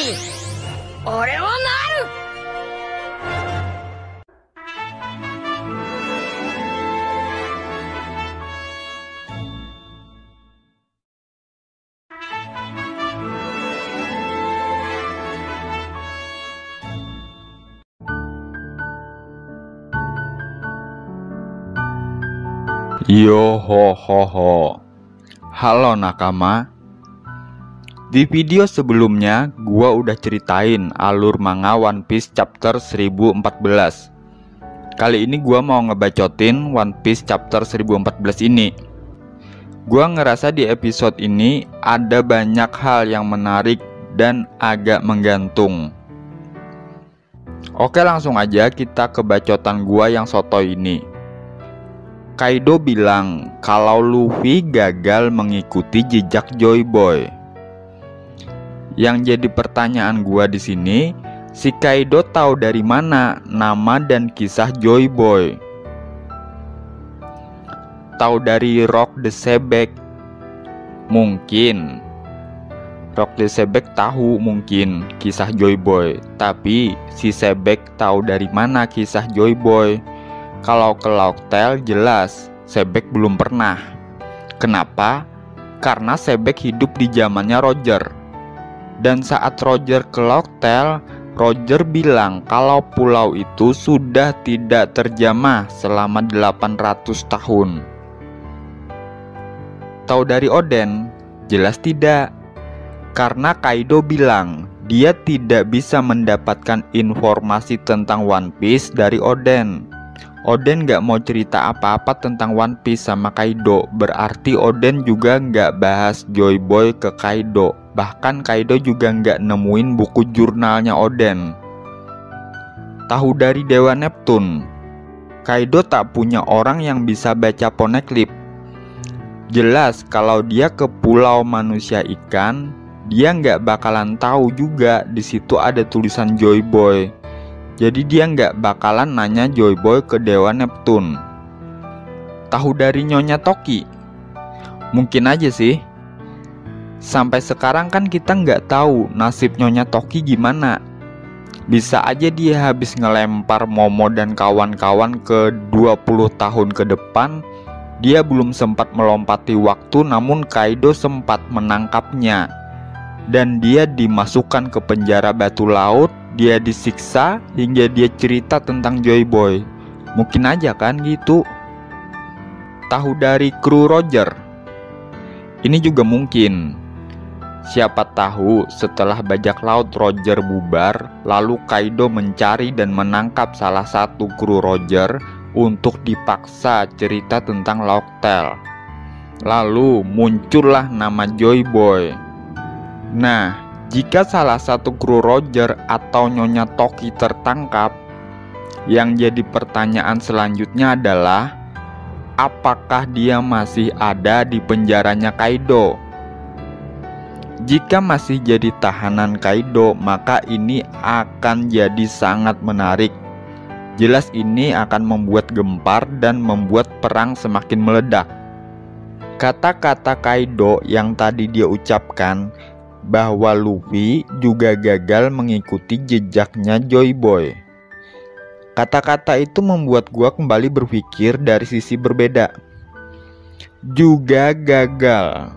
に俺はなる。Yo ho ho ho. Halo nakama. Di video sebelumnya gua udah ceritain alur manga One Piece chapter 1014. Kali ini gua mau ngebacotin One Piece chapter 1014 ini. Gua ngerasa di episode ini ada banyak hal yang menarik dan agak menggantung. Oke, langsung aja kita ke bacotan gua yang sotoy ini. Kaido bilang kalau Luffy gagal mengikuti jejak Joy Boy. Yang jadi pertanyaan gua di sini, si Kaido tahu dari mana nama dan kisah Joy Boy? Tahu dari Rock the Sebek? Mungkin. Rock the Sebek tahu mungkin kisah Joy Boy, tapi si Sebek tahu dari mana kisah Joy Boy? Kalau ke Laugh Tale jelas Sebek belum pernah. Kenapa? Karena Sebek hidup di zamannya Roger. Dan saat Roger ke Laugh Tale, Roger bilang kalau pulau itu sudah tidak terjamah selama 800 tahun. Tahu dari Oden? Jelas tidak. Karena Kaido bilang dia tidak bisa mendapatkan informasi tentang One Piece dari Oden. Oden gak mau cerita apa-apa tentang One Piece sama Kaido. Berarti Oden juga gak bahas Joy Boy ke Kaido. Bahkan Kaido juga gak nemuin buku jurnalnya Oden. Tahu dari Dewa Neptune? Kaido tak punya orang yang bisa baca poneglyph. Jelas kalau dia ke pulau manusia ikan, dia gak bakalan tahu juga di situ ada tulisan Joy Boy. Jadi dia nggak bakalan nanya Joy Boy ke Dewa Neptune. Tahu dari Nyonya Toki? Mungkin aja sih. Sampai sekarang kan kita nggak tahu nasib Nyonya Toki gimana. Bisa aja dia habis ngelempar Momo dan kawan-kawan ke 20 tahun ke depan. Dia belum sempat melompati waktu, namun Kaido sempat menangkapnya. Dan dia dimasukkan ke penjara batu laut. Dia disiksa hingga dia cerita tentang Joy Boy. Mungkin aja kan gitu. Tahu dari kru Roger? Ini juga mungkin. Siapa tahu setelah bajak laut Roger bubar, lalu Kaido mencari dan menangkap salah satu kru Roger untuk dipaksa cerita tentang Laugh Tale. Lalu muncullah nama Joy Boy. Nah, jika salah satu kru Roger atau Nyonya Toki tertangkap, yang jadi pertanyaan selanjutnya adalah apakah dia masih ada di penjaranya Kaido? Jika masih jadi tahanan Kaido, maka ini akan jadi sangat menarik. Jelas ini akan membuat gempar dan membuat perang semakin meledak. Kata-kata Kaido yang tadi dia ucapkan bahwa Luffy juga gagal mengikuti jejaknya Joy Boy. Kata-kata itu membuat gua kembali berpikir dari sisi berbeda. Juga gagal.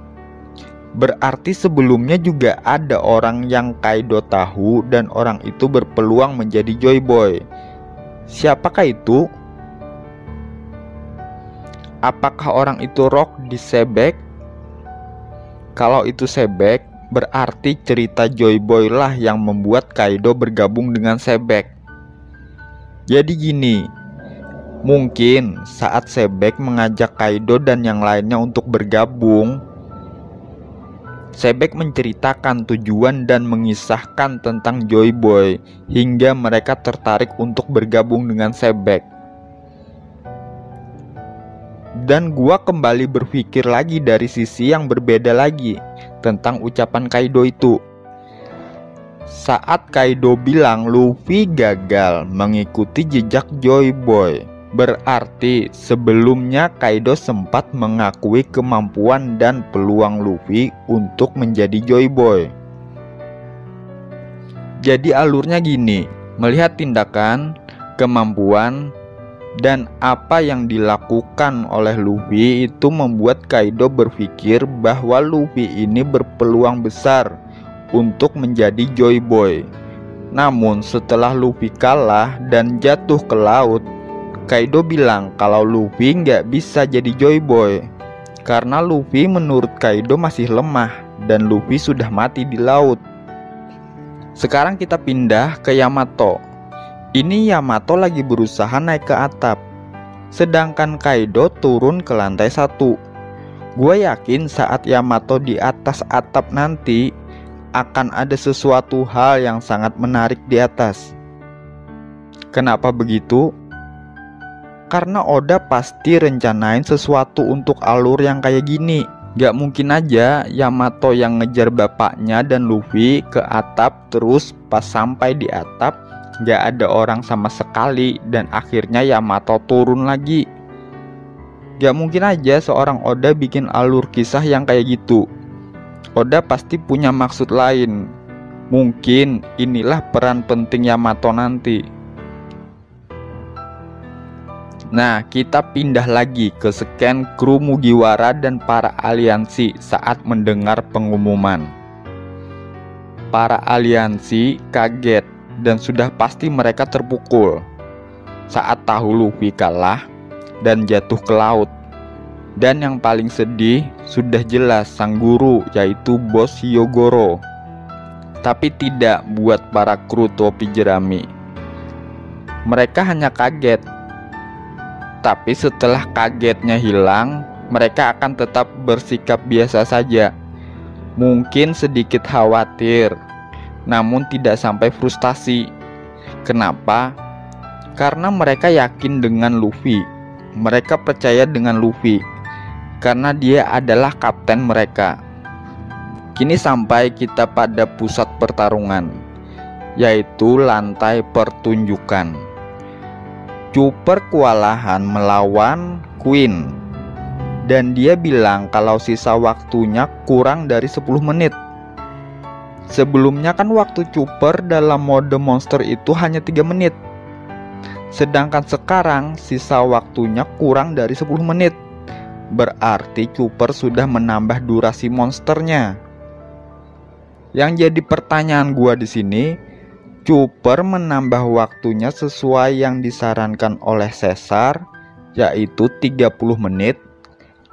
Berarti sebelumnya juga ada orang yang Kaido tahu dan orang itu berpeluang menjadi Joy Boy. Siapakah itu? Apakah orang itu Rock di Sebek? Kalau itu Sebek, berarti cerita Joy Boy lah yang membuat Kaido bergabung dengan Sebek. Jadi gini, mungkin saat Sebek mengajak Kaido dan yang lainnya untuk bergabung, Sebek menceritakan tujuan dan mengisahkan tentang Joy Boy hingga mereka tertarik untuk bergabung dengan Sebek. Dan gua kembali berpikir lagi dari sisi yang berbeda lagi tentang ucapan Kaido itu. Saat Kaido bilang Luffy gagal mengikuti jejak Joy Boy, berarti sebelumnya Kaido sempat mengakui kemampuan dan peluang Luffy untuk menjadi Joy Boy. Jadi alurnya gini, melihat tindakan, kemampuan, dan apa yang dilakukan oleh Luffy itu membuat Kaido berpikir bahwa Luffy ini berpeluang besar untuk menjadi Joy Boy. Namun setelah Luffy kalah dan jatuh ke laut, Kaido bilang kalau Luffy nggak bisa jadi Joy Boy karena Luffy menurut Kaido masih lemah dan Luffy sudah mati di laut. Sekarang kita pindah ke Yamato. Ini Yamato lagi berusaha naik ke atap, sedangkan Kaido turun ke lantai 1. Gue yakin saat Yamato di atas atap nanti akan ada sesuatu hal yang sangat menarik di atas. Kenapa begitu? Karena Oda pasti rencanain sesuatu untuk alur yang kayak gini. Gak mungkin aja Yamato yang ngejar bapaknya dan Luffy ke atap, terus pas sampai di atap gak ada orang sama sekali dan akhirnya Yamato turun lagi. Gak mungkin aja seorang Oda bikin alur kisah yang kayak gitu. Oda pasti punya maksud lain. Mungkin inilah peran penting Yamato nanti. Nah, kita pindah lagi ke scan kru Mugiwara dan para aliansi saat mendengar pengumuman. Para aliansi kaget dan sudah pasti mereka terpukul saat tahu Luffy kalah dan jatuh ke laut. Dan yang paling sedih sudah jelas sang guru, yaitu Bos Hyogoro. Tapi tidak buat para kru topi jerami. Mereka hanya kaget. Tapi setelah kagetnya hilang, mereka akan tetap bersikap biasa saja. Mungkin sedikit khawatir, namun tidak sampai frustasi. Kenapa? Karena mereka yakin dengan Luffy. Mereka percaya dengan Luffy karena dia adalah kapten mereka. Kini sampai kita pada pusat pertarungan, yaitu lantai pertunjukan. Chopper kewalahan melawan Queen, dan dia bilang kalau sisa waktunya kurang dari 10 menit. Sebelumnya kan waktu Chopper dalam mode monster itu hanya 3 menit. Sedangkan sekarang sisa waktunya kurang dari 10 menit. Berarti Chopper sudah menambah durasi monsternya. Yang jadi pertanyaan gua di sini, Chopper menambah waktunya sesuai yang disarankan oleh Caesar, yaitu 30 menit,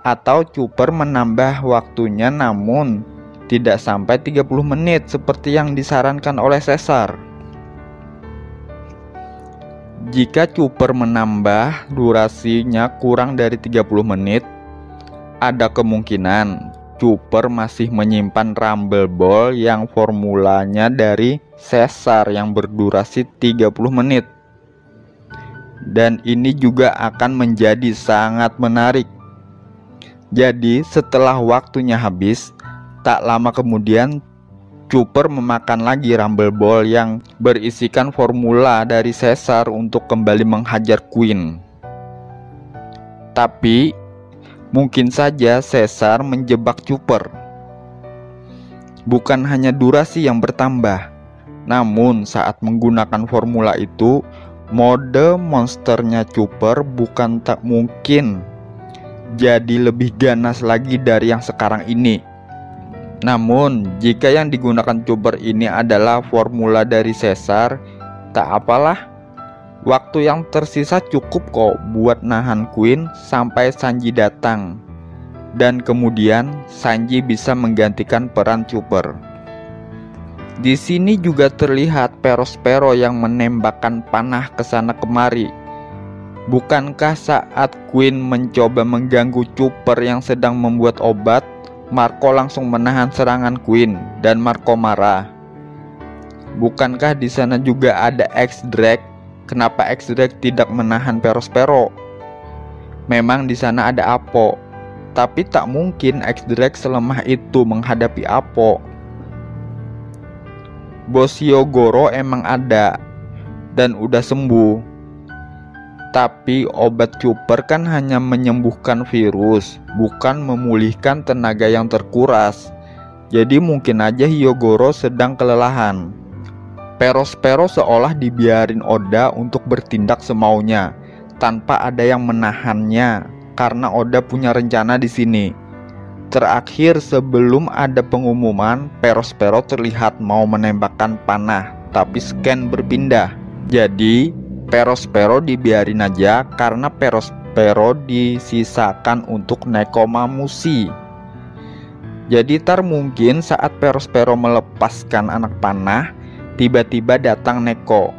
atau Chopper menambah waktunya namun tidak sampai 30 menit seperti yang disarankan oleh Caesar. Jika Chopper menambah durasinya kurang dari 30 menit, ada kemungkinan Chopper masih menyimpan Rumble Ball yang formulanya dari Caesar yang berdurasi 30 menit. Dan ini juga akan menjadi sangat menarik. Jadi setelah waktunya habis, tak lama kemudian Chopper memakan lagi Rumble Ball yang berisikan formula dari Caesar untuk kembali menghajar Queen. Tapi mungkin saja Caesar menjebak Chopper. Bukan hanya durasi yang bertambah, namun saat menggunakan formula itu, mode monsternya Chopper bukan tak mungkin jadi lebih ganas lagi dari yang sekarang ini. Namun jika yang digunakan Chopper ini adalah formula dari Caesar, tak apalah. Waktu yang tersisa cukup kok buat nahan Queen sampai Sanji datang. Dan kemudian Sanji bisa menggantikan peran Chopper. Di sini juga terlihat Perospero yang menembakkan panah ke sana kemari. Bukankah saat Queen mencoba mengganggu Chopper yang sedang membuat obat, Marco langsung menahan serangan Queen dan Marco marah? Bukankah di sana juga ada X-Drake? Kenapa X-Drake tidak menahan Perospero? Memang di sana ada Apo, tapi tak mungkin X-Drake selemah itu menghadapi Apo. Bos Hyogoro emang ada dan udah sembuh. Tapi obat Chopper kan hanya menyembuhkan virus, bukan memulihkan tenaga yang terkuras. Jadi mungkin aja Hyogoro sedang kelelahan. Perospero seolah dibiarin Oda untuk bertindak semaunya tanpa ada yang menahannya karena Oda punya rencana di sini. Terakhir sebelum ada pengumuman, Perospero terlihat mau menembakkan panah, tapi Scan berpindah. Jadi Perospero dibiarin aja karena Perospero disisakan untuk Nekomamushi. Jadi mungkin saat Perospero melepaskan anak panah, tiba-tiba datang Neko,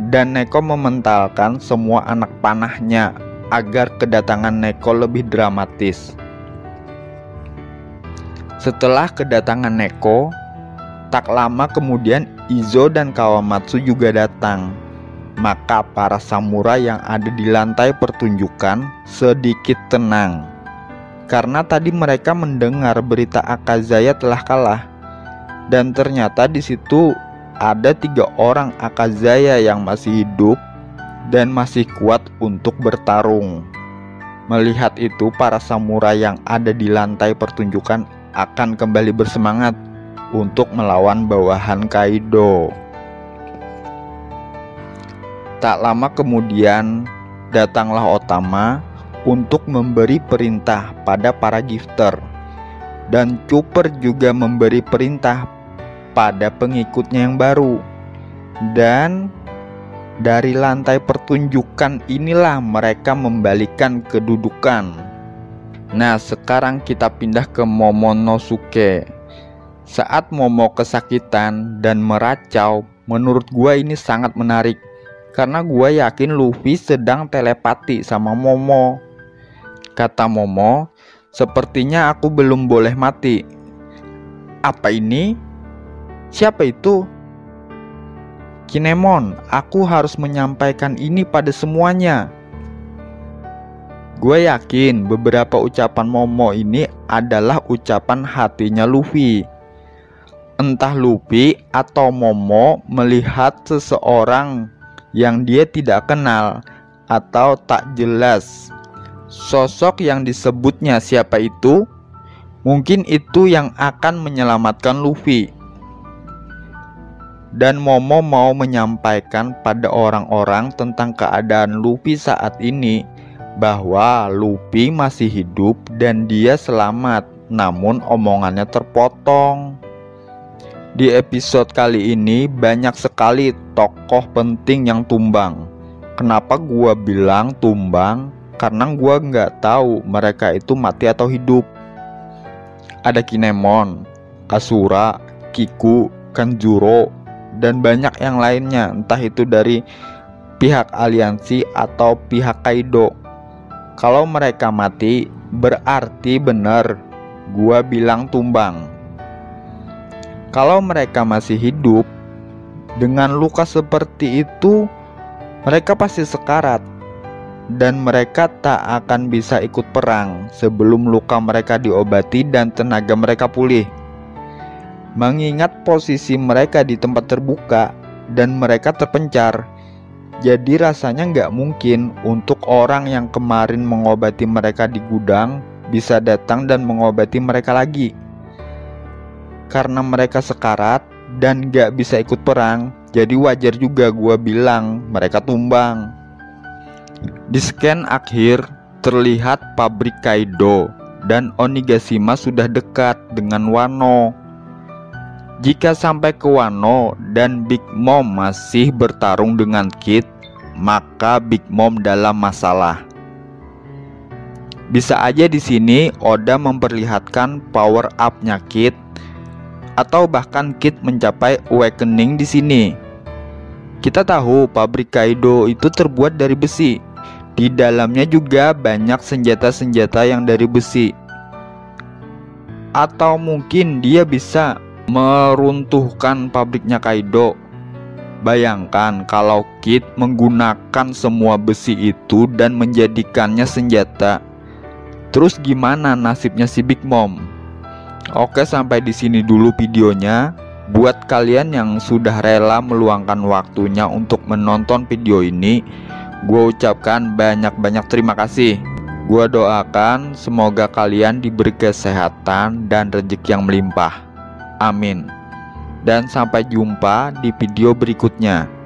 dan Neko mementalkan semua anak panahnya agar kedatangan Neko lebih dramatis. Setelah kedatangan Neko, tak lama kemudian Izo dan Kawamatsu juga datang. Maka para samurai yang ada di lantai pertunjukan sedikit tenang, karena tadi mereka mendengar berita Akazaya telah kalah, dan ternyata di situ ada 3 orang Akazaya yang masih hidup dan masih kuat untuk bertarung. Melihat itu, para samurai yang ada di lantai pertunjukan akan kembali bersemangat untuk melawan bawahan Kaido. Tak lama kemudian datanglah Otama untuk memberi perintah pada para gifter, dan Chopper juga memberi perintah pada pengikutnya yang baru. Dan dari lantai pertunjukan inilah mereka membalikan kedudukan. Nah, sekarang kita pindah ke Momonosuke. Saat Momo kesakitan dan meracau, menurut gua ini sangat menarik, karena gua yakin Luffy sedang telepati sama Momo. Kata Momo, "Sepertinya aku belum boleh mati." Apa ini? Siapa itu? Kinemon, aku harus menyampaikan ini pada semuanya. Gue yakin beberapa ucapan Momo ini adalah ucapan hatinya Luffy. Entah Luffy atau Momo melihat seseorang yang dia tidak kenal atau tak jelas. Sosok yang disebutnya siapa itu? Mungkin itu yang akan menyelamatkan Luffy. Dan Momo mau menyampaikan pada orang-orang tentang keadaan Luffy saat ini, bahwa Luffy masih hidup dan dia selamat, namun omongannya terpotong. Di episode kali ini banyak sekali tokoh penting yang tumbang. Kenapa gua bilang tumbang? Karena gua nggak tahu mereka itu mati atau hidup. Ada Kinemon, Kasura, Kiku, Kanjuro, dan banyak yang lainnya, entah itu dari pihak aliansi atau pihak Kaido. Kalau mereka mati, berarti bener gua bilang tumbang. Kalau mereka masih hidup, dengan luka seperti itu, mereka pasti sekarat, dan mereka tak akan bisa ikut perang sebelum luka mereka diobati dan tenaga mereka pulih. Mengingat posisi mereka di tempat terbuka dan mereka terpencar, jadi rasanya nggak mungkin untuk orang yang kemarin mengobati mereka di gudang bisa datang dan mengobati mereka lagi. Karena mereka sekarat dan nggak bisa ikut perang, jadi wajar juga gua bilang mereka tumbang. Di scan akhir terlihat pabrik Kaido dan Onigashima sudah dekat dengan Wano. Jika sampai ke Wano dan Big Mom masih bertarung dengan Kid, maka Big Mom dalam masalah. Bisa aja di sini Oda memperlihatkan power up-nya Kid, atau bahkan Kid mencapai awakening di sini. Kita tahu pabrik Kaido itu terbuat dari besi. Di dalamnya juga banyak senjata-senjata yang dari besi. Atau mungkin dia bisa meruntuhkan pabriknya Kaido. Bayangkan kalau Kid menggunakan semua besi itu dan menjadikannya senjata. Terus gimana nasibnya si Big Mom? Oke, sampai di sini dulu videonya. Buat kalian yang sudah rela meluangkan waktunya untuk menonton video ini, gue ucapkan banyak-banyak terima kasih. Gue doakan semoga kalian diberi kesehatan dan rezeki yang melimpah. Amin. dan sampai jumpa di video berikutnya.